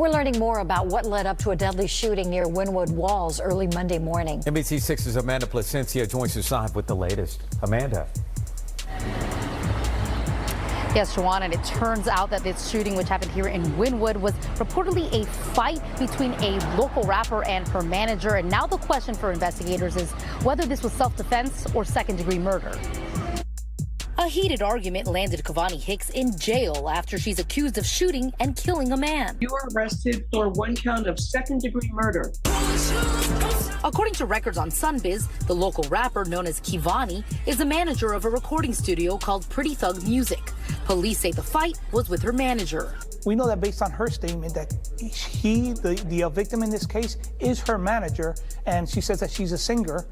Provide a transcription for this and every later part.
We're learning more about what led up to a deadly shooting near Wynwood Walls early Monday morning. NBC6's Amanda Placencia joins us live with the latest. Amanda. Yes, Shawan, and it turns out that this shooting, which happened here in Wynwood, was reportedly a fight between a local rapper and her manager. And now the question for investigators is whether this was self-defense or second-degree murder. A heated argument landed Kevhani Hicks in jail after she's accused of shooting and killing a man. You were arrested for one count of second-degree murder. According to records on Sunbiz, the local rapper known as Kevhani is a manager of a recording studio called Pretty Thug Music. Police say the fight was with her manager. We know that based on her statement that the victim in this case, is her manager, and she says that she's a singer.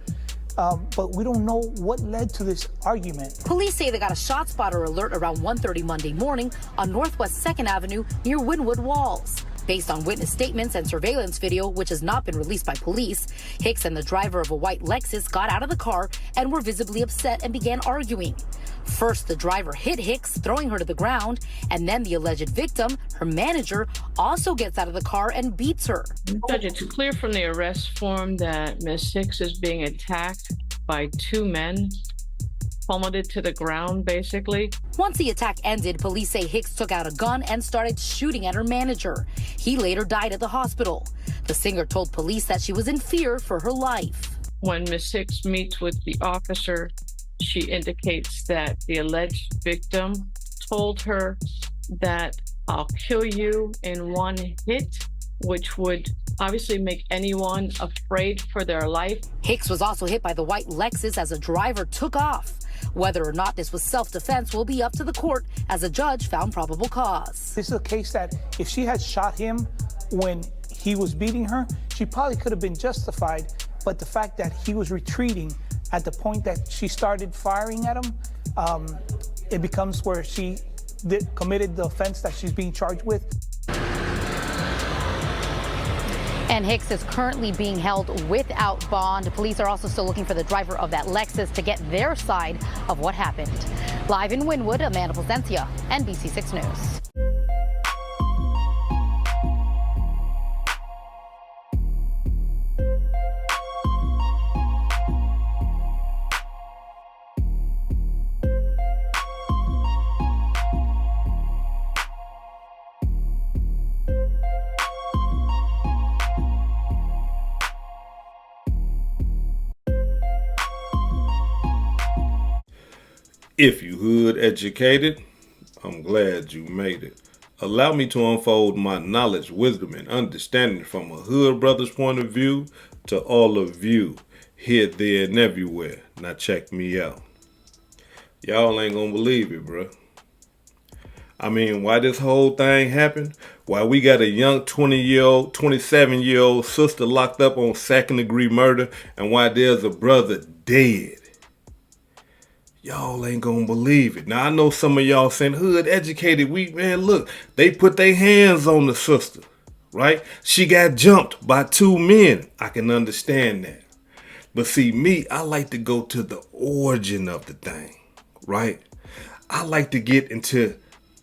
But we don't know what led to this argument. Police say they got a shot spotter alert around 1:30 Monday morning on Northwest 2nd Avenue near Wynwood Walls. Based on witness statements and surveillance video, which has not been released by police, Hicks and the driver of a white Lexus got out of the car and were visibly upset and began arguing. First, the driver hit Hicks, throwing her to the ground, and then the alleged victim, her manager, also gets out of the car and beats her. Judge, it's clear from the arrest form that Ms. Hicks is being attacked by two men, plummeted to the ground, basically. Once the attack ended, police say Hicks took out a gun and started shooting at her manager. He later died at the hospital. The singer told police that she was in fear for her life. When Ms. Hicks meets with the officer, she indicates that the alleged victim told her that "I'll kill you in one hit," which would obviously make anyone afraid for their life. Hicks was also hit by the white Lexus as a driver took off. Whether or not this was self-defense will be up to the court as a judge found probable cause. This is a case that if she had shot him when he was beating her, she probably could have been justified. But the fact that he was retreating at the point that she started firing at him, it becomes where she committed the offense that she's being charged with. And Hicks is currently being held without bond. Police are also still looking for the driver of that Lexus to get their side of what happened. Live in Wynwood, Amanda Placencia, NBC6 News. If you hood educated, I'm glad you made it. Allow me to unfold my knowledge, wisdom, and understanding from a hood brother's point of view to all of you, here, there, and everywhere. Now check me out. Y'all ain't gonna believe it, bruh. I mean, why this whole thing happened? Why we got a young 20-year-old, 27-year-old sister locked up on second-degree murder, and why there's a brother dead. Y'all ain't gonna believe it. Now, I know some of y'all saying, hood educated, man, look, they put their hands on the sister, right? She got jumped by two men. I can understand that. But see, me, I like to go to the origin of the thing, right? I like to get into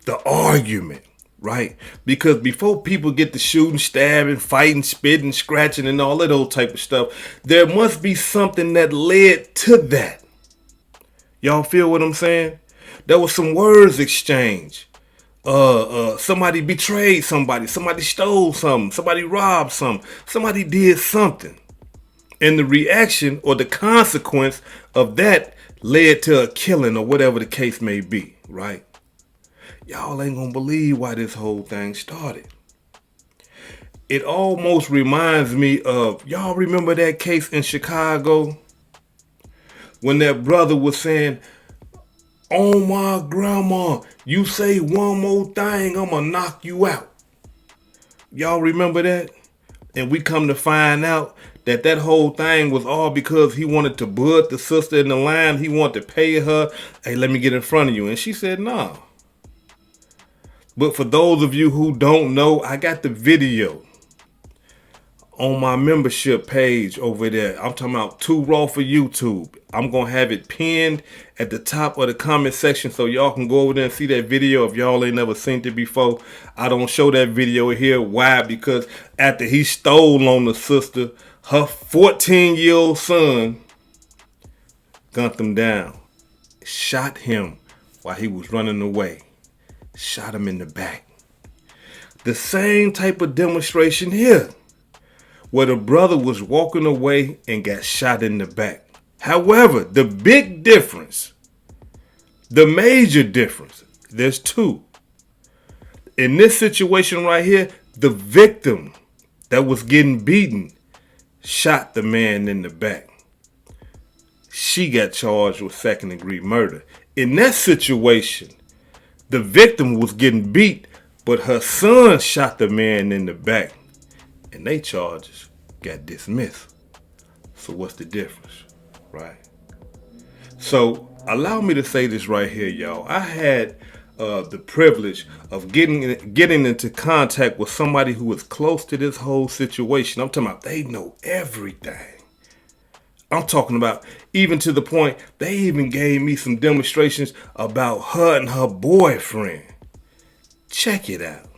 the argument, right? Because before people get to shooting, stabbing, fighting, spitting, scratching, and all that old type of stuff, there must be something that led to that. Y'all feel what I'm saying? There was some words exchanged. Somebody betrayed somebody stole something, somebody robbed something, somebody did something. And the reaction or the consequence of that led to a killing or whatever the case may be, right? Y'all ain't gonna believe why this whole thing started. It almost reminds me of, y'all remember that case in Chicago? When that brother was saying, "Oh my grandma, you say one more thing, I'ma knock you out." Y'all remember that? And we come to find out that that whole thing was all because he wanted to bud the sister in the line. He wanted to pay her, "Hey, let me get in front of you." And she said, "Nah." But for those of you who don't know, I got the video. on my membership page over there. I'm talking about Too Raw for YouTube. I'm going to have it pinned at the top of the comment section so y'all can go over there and see that video if y'all ain't never seen it before. I don't show that video here. Why? Because after he stole on the sister, her 14-year-old son gunned him down, shot him while he was running away, shot him in the back. The same type of demonstration here, where the brother was walking away and got shot in the back. However, the big difference, the major difference, there's two. In this situation right here, the victim that was getting beaten shot the man in the back. She got charged with second-degree murder. In that situation, the victim was getting beat, but her son shot the man in the back, and they charges got dismissed. So what's the difference, right? So allow me to say this right here, y'all. I had the privilege of getting into contact with somebody who was close to this whole situation. I'm talking about they know everything. I'm talking about even to the point they even gave me some demonstrations about her and her boyfriend. Check it out.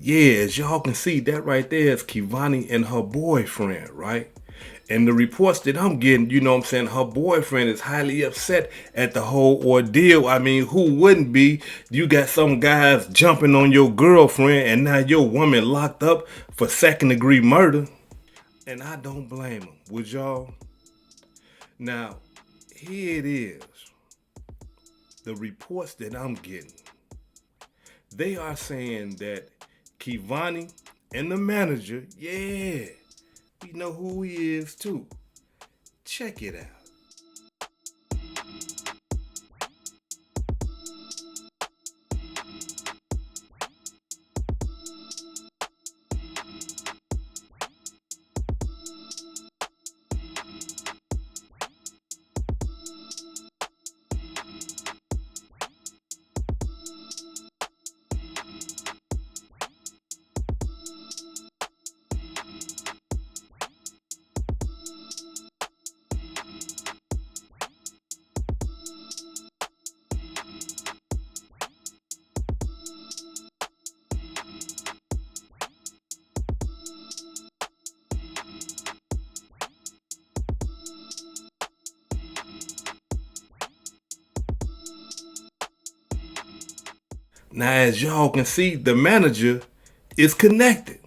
Yeah, as y'all can see, that right there is Kevhani and her boyfriend, right? And the reports that I'm getting, you know what I'm saying, her boyfriend is highly upset at the whole ordeal. I mean, who wouldn't be? You got some guys jumping on your girlfriend and now your woman locked up for second-degree murder. And I don't blame them, would y'all? Now, here it is. The reports that I'm getting. They are saying that Kevhani and the manager, yeah, we know who he is too. Check it out. Now, as y'all can see, the manager is connected.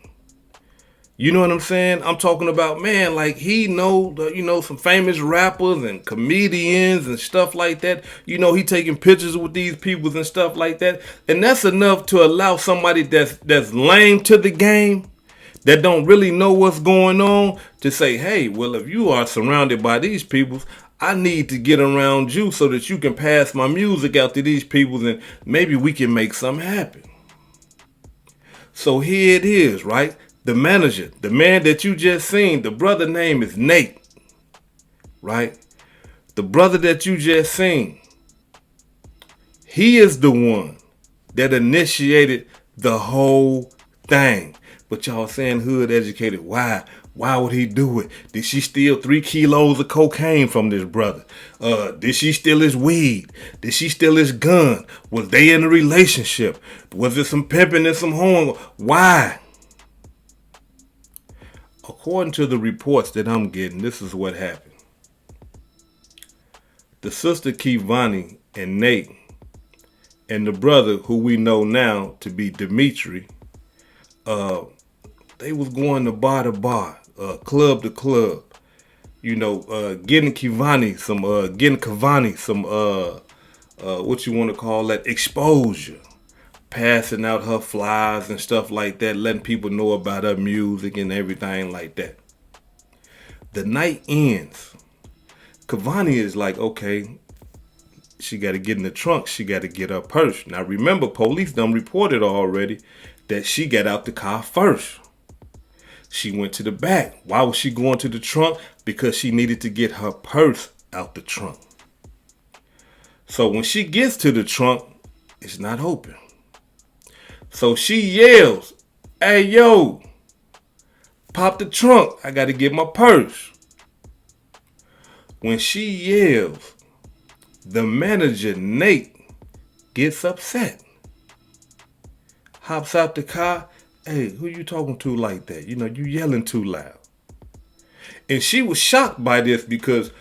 You know what I'm saying? I'm talking about, man, like he know some famous rappers and comedians and stuff like that. You know, he taking pictures with these people and stuff like that. And that's enough to allow somebody that's lame to the game, that don't really know what's going on, to say, hey, well, if you are surrounded by these people, I need to get around you so that you can pass my music out to these people and maybe we can make something happen. So here it is, right? The manager, the man that you just seen, the brother name is Nate, right? The brother that you just seen, he is the one that initiated the whole thing. But y'all saying hood educated, why? Why would he do it? Did she steal 3 kilos of cocaine from this brother? Did she steal his weed? Did she steal his gun? Was they in a relationship? Was it some pimping and some hoeing? Why? According to the reports that I'm getting, this is what happened. The sister Kevhani and Nate and the brother who we know now to be Dimitri, they was going to bar, club to club, you know, getting Kevhani some what you want to call that, exposure, passing out her flyers and stuff like that, letting people know about her music and everything like that. The night ends. Kevhani is like, okay, she got to get in the trunk. She got to get her purse. Now, remember, police done reported already that she got out the car first. She went to the back. Why was she going to the trunk? Because she needed to get her purse out the trunk. So when she gets to the trunk, it's not open. So she yells, "Hey, yo, pop the trunk. I got to get my purse." When she yells, the manager, Nate, gets upset. Hops out the car. "Hey, who you talking to like that? You yelling too loud." And she was shocked by this because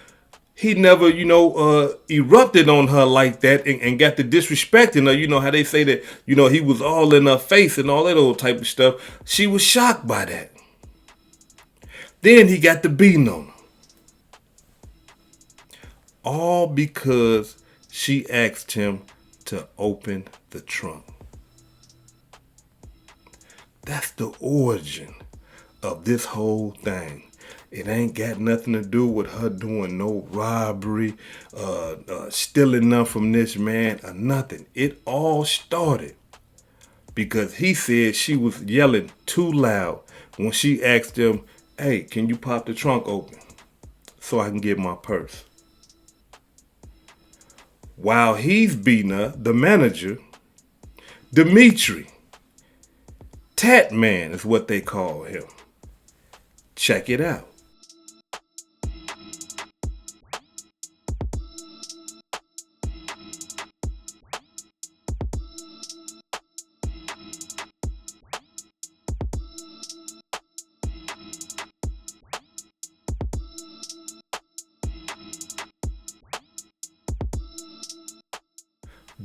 he never, erupted on her like that and got to disrespecting her. You know how they say that, he was all in her face and all that old type of stuff. She was shocked by that. Then he got the beating on her. All because she asked him to open the trunk. That's the origin of this whole thing. It ain't got nothing to do with her doing no robbery, stealing nothing from this man or nothing. It all started because he said she was yelling too loud when she asked him, "Hey, can you pop the trunk open so I can get my purse?" While he's beating her, the manager, Dimitri, Tat Man is what they call him. Check it out.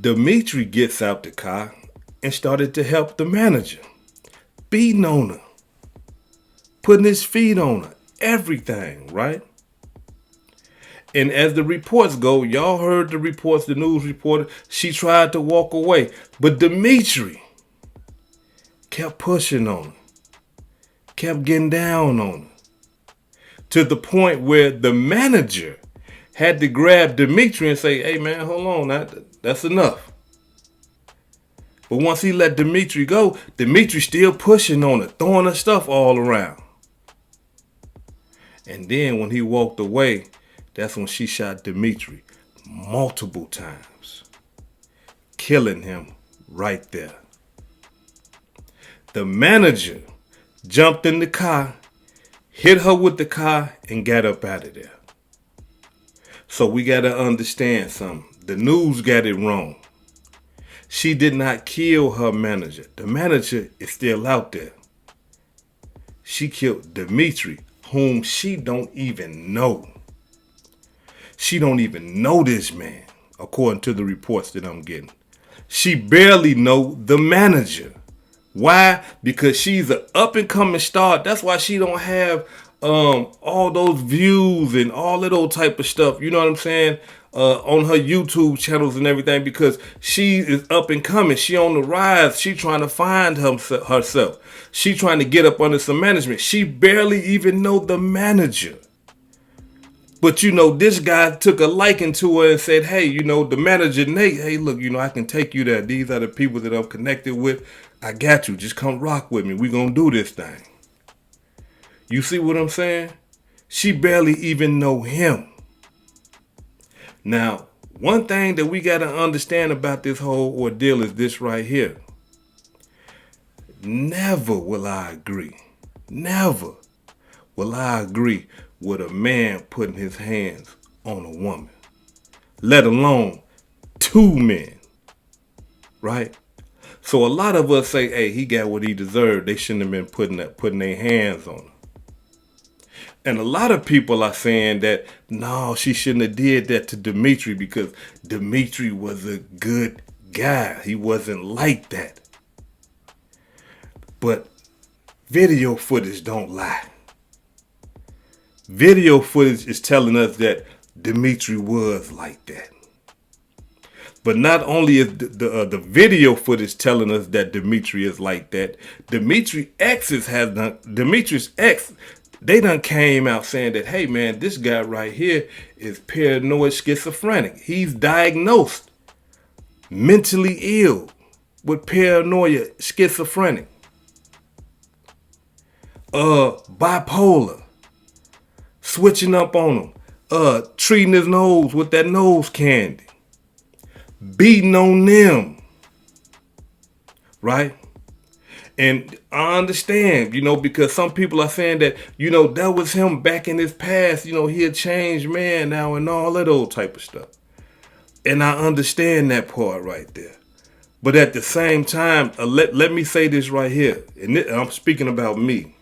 Dimitri gets out the car and started to help the manager, beating on her, putting his feet on her, everything, right? And as the reports go, y'all heard the reports, the news reported, she tried to walk away, but Dimitri kept pushing on her, kept getting down on her, to the point where the manager had to grab Dimitri and say, "Hey man, hold on, that's enough." But once he let Dimitri go, Dimitri still pushing on her, throwing her stuff all around. And then when he walked away, that's when she shot Dimitri multiple times, killing him right there. The manager jumped in the car, hit her with the car, and got up out of there. So we got to understand something. The news got it wrong. She did not kill her manager. The manager is still out there. She killed Dimitri, whom she don't even know. She don't even know this man, according to the reports that I'm getting. She barely know the manager. Why? Because she's an up-and-coming star. That's why she don't have all those views and all that old type of stuff, you know what I'm saying, on her YouTube channels and everything, because she is up and coming. She on the rise. She trying to find herself. She trying to get up under some management. She barely even know the manager. But, this guy took a liking to her and said, "Hey, the manager, Nate, hey, look, I can take you there. These are the people that I'm connected with. I got you. Just come rock with me. We gonna do this thing." You see what I'm saying? She barely even know him. Now, one thing that we got to understand about this whole ordeal is this right here. Never will I agree. Never will I agree with a man putting his hands on a woman, let alone two men, right? So a lot of us say, "Hey, he got what he deserved. They shouldn't have been putting their hands on him." And a lot of people are saying that, no, she shouldn't have did that to Dimitri because Dimitri was a good guy. He wasn't like that. But video footage don't lie. Video footage is telling us that Dimitri was like that. But not only is the video footage telling us that Dimitri is like that, Dimitri's ex They done came out saying that, hey man, this guy right here is paranoid schizophrenic. He's diagnosed mentally ill with paranoia schizophrenic. Bipolar. Switching up on him. Treating his nose with that nose candy. Beating on them. Right? And I understand, because some people are saying that, that was him back in his past, he a changed man now and all that old type of stuff. And I understand that part right there. But at the same time, let me say this right here. And I'm speaking about me.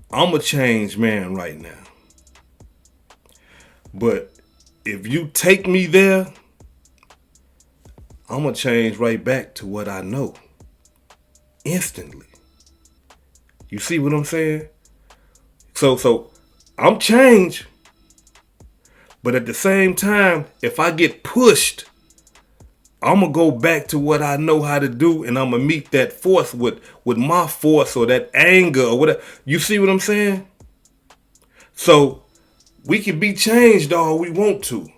I'm a changed man right now. But if you take me there, I'm going to change right back to what I know. Instantly. You see what I'm saying? So I'm changed. But at the same time, if I get pushed, I'm going to go back to what I know how to do, and I'm going to meet that force with my force or that anger or whatever. You see what I'm saying? So we can be changed all we want to.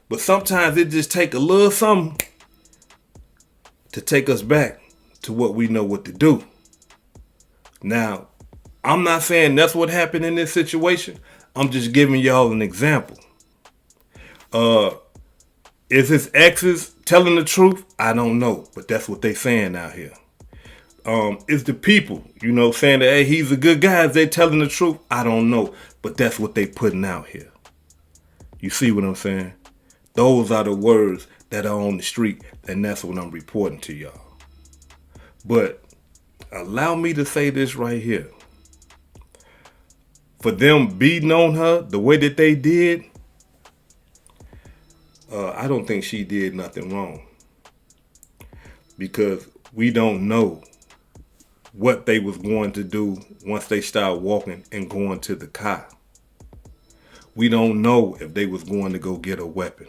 But sometimes it just take a little something to take us back to what we know what to do. Now, I'm not saying that's what happened in this situation. I'm just giving y'all an example. Is his exes telling the truth? I don't know, but that's what they saying out here. Is the people, saying that, hey, he's a good guy, is they telling the truth? I don't know, but that's what they putting out here. You see what I'm saying? Those are the words that are on the street, and that's what I'm reporting to y'all. But allow me to say this right here. For them beating on her the way that they did, I don't think she did nothing wrong. Because we don't know what they was going to do once they start walking and going to the car. We don't know if they was going to go get a weapon.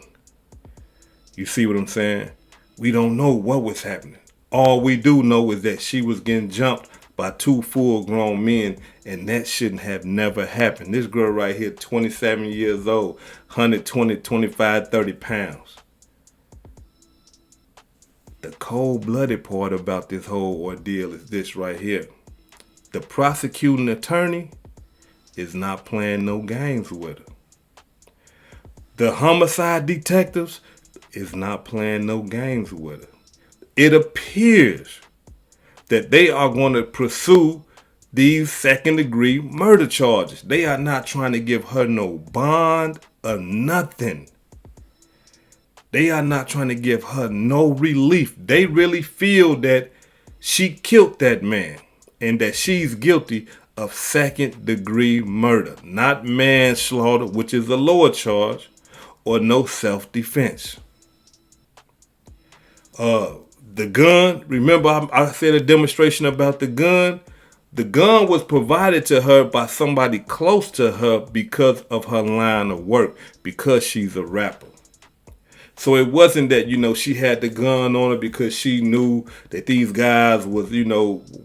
You see what I'm saying? We don't know what was happening. All we do know is that she was getting jumped by two full-grown men, and that shouldn't have never happened. This girl right here, 27 years old, 120, 25, 30 pounds. The cold-blooded part about this whole ordeal is this right here. The prosecuting attorney is not playing no games with her. The homicide detectives is not playing no games with her. It appears that they are going to pursue these second-degree murder charges. They are not trying to give her no bond or nothing. They are not trying to give her no relief. They really feel that she killed that man and that she's guilty of second-degree murder, not manslaughter, which is a lower charge, or no self-defense. The gun, remember I said a demonstration about the gun? The gun was provided to her by somebody close to her because of her line of work, because she's a rapper. So it wasn't that, she had the gun on her because she knew that these guys was,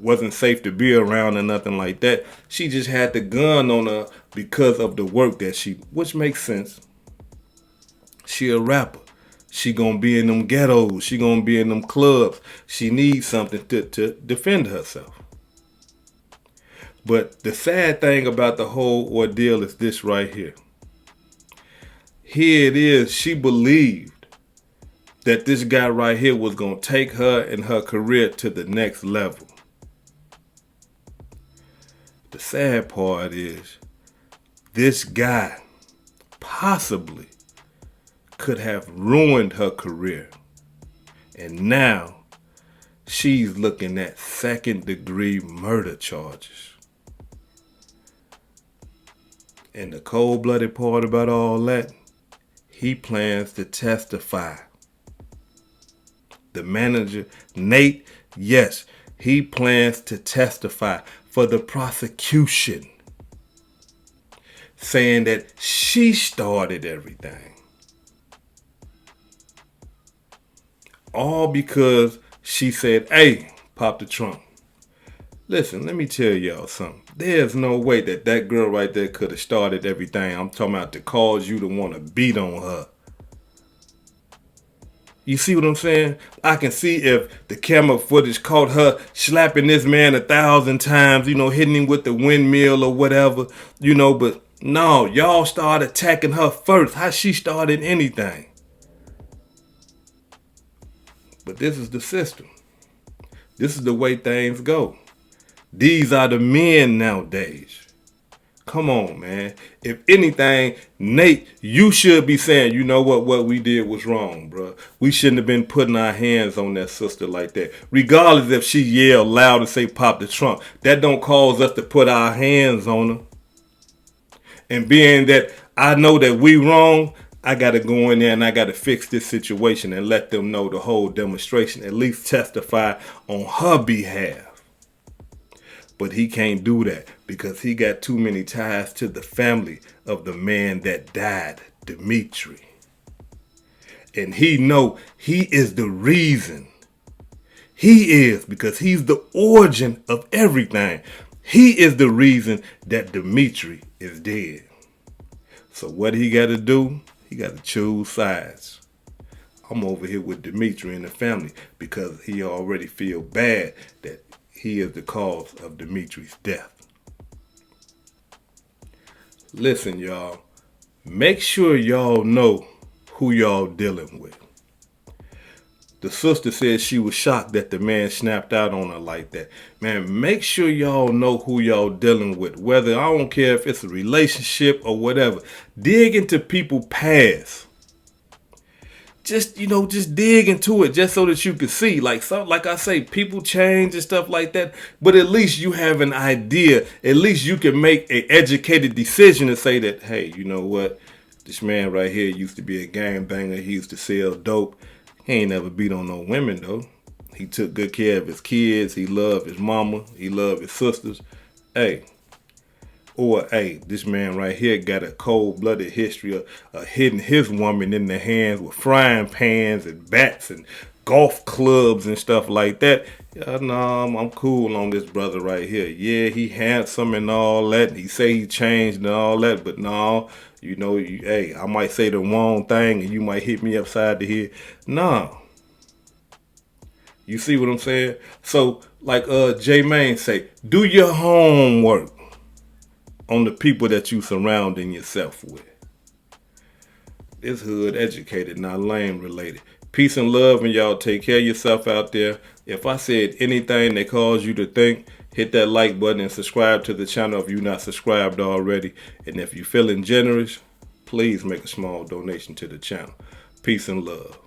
wasn't safe to be around or nothing like that. She just had the gun on her because of the work that which makes sense. She a rapper. She gonna be in them ghettos. She gonna be in them clubs. She needs something to defend herself. But the sad thing about the whole ordeal is this right here. Here it is. She believed that this guy right here was gonna take her and her career to the next level. The sad part is this guy possibly could have ruined her career. And now she's looking at second-degree murder charges. And the cold-blooded part about all that, he plans to testify. The manager, Nate, yes, he plans to testify for the prosecution, saying that she started everything. All because she said, hey, pop the trunk. Listen, let me tell y'all something. There's no way that that girl right there could have started everything I'm talking about to cause you to want to beat on her. You see what I'm saying? I can see if the camera footage caught her slapping this man 1,000 times, hitting him with the windmill or whatever, but no, y'all started attacking her first. How she started anything? But this is the system. This is the way things go. These are the men nowadays. Come on, man. If anything, Nate, you should be saying, you know what we did was wrong, bro. We shouldn't have been putting our hands on that sister like that. Regardless if she yelled loud and say pop the trunk. That don't cause us to put our hands on her. And being that I know that we wrong, I got to go in there and I got to fix this situation and let them know the whole demonstration. At least testify on her behalf. But he can't do that because he got too many ties to the family of the man that died, Dimitri. And he know he is the reason. He is, because he's the origin of everything. He is the reason that Dimitri is dead. So what he got to do? He got to choose sides. I'm over here with Dimitri and the family because he already feel bad that he is the cause of Dimitri's death. Listen, y'all. Make sure y'all know who y'all dealing with. The sister said she was shocked that the man snapped out on her like that. Man, make sure y'all know who y'all dealing with. Whether, I don't care if it's a relationship or whatever. Dig into people's past. Just dig into it just so that you can see. Like I say, people change and stuff like that. But at least you have an idea. At least you can make an educated decision and say that, hey, you know what? This man right here used to be a gangbanger. He used to sell dope. He ain't never beat on no women, though. He took good care of his kids. He loved his mama. He loved his sisters. Hey. Or, hey, this man right here got a cold-blooded history of hitting his woman in the hands with frying pans and bats and golf clubs and stuff like that. Yeah, no, I'm cool on this brother right here. Yeah, he handsome and all that. He say he changed and all that, but no, hey, I might say the wrong thing and you might hit me upside the head. No. You see what I'm saying? So, like J Main say, do your homework on the people that you surrounding yourself with. It's hood educated, not lame related. Peace and love, and y'all take care of yourself out there. If I said anything that caused you to think, hit that like button and subscribe to the channel if you're not subscribed already. And if you're feeling generous, please make a small donation to the channel. Peace and love.